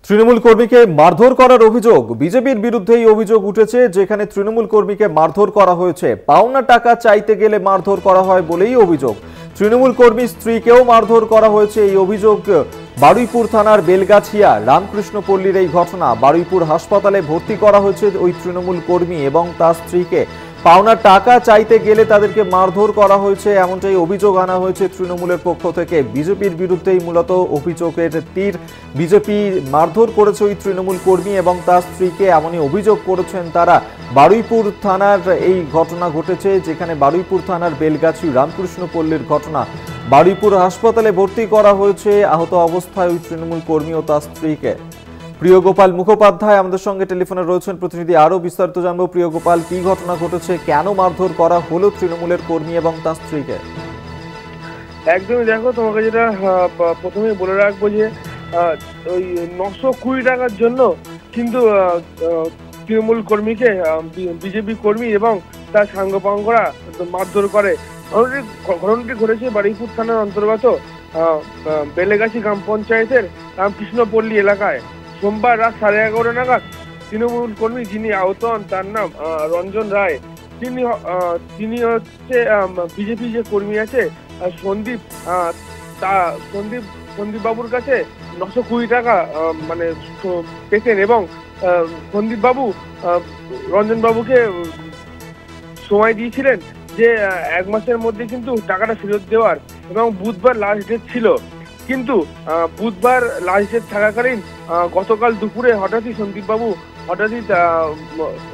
তৃণমূল কর্মীকে মারধর করার অভিযোগ। বিজেপির বিরুদ্ধে এই অভিযোগ উঠেছে, যেখানে তৃণমূল কর্মীকে মারধর করা হয়েছে। পাওনা টাকা চাইতে গেলে মারধর করা হয় বলেই অভিযোগ। তৃণমূল কর্মীর স্ত্রীকেও মারধর করা হয়েছে, এই অভিযোগ। বারুইপুর থানার বেলগাছিয়া রামকৃষ্ণপল্লীর এই ঘটনা। বারুইপুর হাসপাতালে ভর্তি করা হয়েছে ওই তৃণমূল কর্মী এবং তার স্ত্রীকে। পাওনা টাকা চাইতে গেলে তাদেরকে মারধর করা হয়েছে, এমনটাই অভিযোগ আনা হয়েছে তৃণমূলের পক্ষ থেকে। বিজেপির বিরুদ্ধেই মূলত অভিযোগের তীর। বিজেপি মারধর করেছে ওই তৃণমূল কর্মী এবং তার স্ত্রীকে, এমনই অভিযোগ করেছেন তারা। বারুইপুর থানার এই ঘটনা ঘটেছে, যেখানে বারুইপুর থানার বেলগাছি রামকৃষ্ণপল্লীর ঘটনা। বারুইপুর হাসপাতালে ভর্তি করা হয়েছে আহত অবস্থায় ওই তৃণমূল কর্মী ও তার স্ত্রীকে। প্রিয় গোপাল মুখোপাধ্যায় আমাদের সঙ্গে টেলিফোনে রয়েছেন প্রতিনিধি। আরো বিস্তারিত জানবো। প্রিয় গোপাল, কি ঘটনা ঘটেছে, কেন মারধর করা হলো তৃণমূলের কর্মী এবং তার স্ত্রীকে? একদমই, দেখো, তোমাকে যেটা প্রথমে বলে রাখবো যে ওই 920 টাকার জন্য কিন্তু তৃণমূল কর্মীকে বিজেপি কর্মী এবং তার সাঙ্গপাঙ্গরা মারধর করে। ঘটনাটি ঘটেছে বারুইপুর থানার অন্তর্গত বেলেগাছি গ্রাম পঞ্চায়েতের রামকৃষ্ণপল্লী এলাকায়। সোমবার রাত 11:30 নাগাদ তৃণমূল কর্মী যিনি আহত হন তার নাম রঞ্জন রায়। তিনি হচ্ছে বিজেপি যে কর্মী আছে সন্দীপ বাবুর কাছে 920 টাকা মানে পেতেন এবং সন্দীপ বাবু রঞ্জন বাবুকে সময় দিয়েছিলেন যে 1 মাসের মধ্যে কিন্তু টাকাটা ফেরত দেওয়ার, এবং বুধবার লাস্ট ডেট ছিল। কিন্তু বুধবার লাস্ট ডেট থাকাকালীন গতকাল দুপুরে হঠাৎই সন্দীপবাবু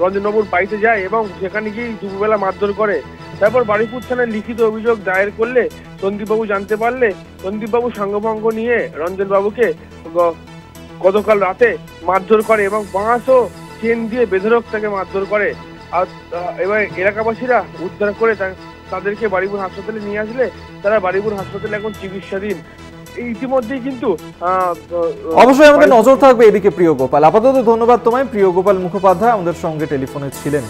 রঞ্জনবাবুর বাড়িতে যায় এবং সেখানে গিয়ে দুপুরবেলা মারধর করে। তারপর বারুইপুর থানায় লিখিত অভিযোগ দায়ের করলে সন্দীপবাবু জানতে পারলে সন্দীপবাবু সাঙ্গভঙ্গ নিয়ে রঞ্জনবাবুকে গতকাল রাতে মারধর করে এবং বাঁশ ও চেন দিয়ে বেধড়ক তাকে মারধর করে। আর এবার এলাকাবাসীরা উদ্ধার করে তাদেরকে বারুইপুর হাসপাতালে নিয়ে আসলে তারা বারুইপুর হাসপাতালে এখন চিকিৎসাধীন। ইতিমধ্যেই কিন্তু অবশ্যই আমাদের নজর থাকবে এদিকে। প্রিয় গোপাল, আপাতত ধন্যবাদ তোমায়। প্রিয় গোপাল মুখোপাধ্যায় আমাদের সঙ্গে টেলিফোনে ছিলেন।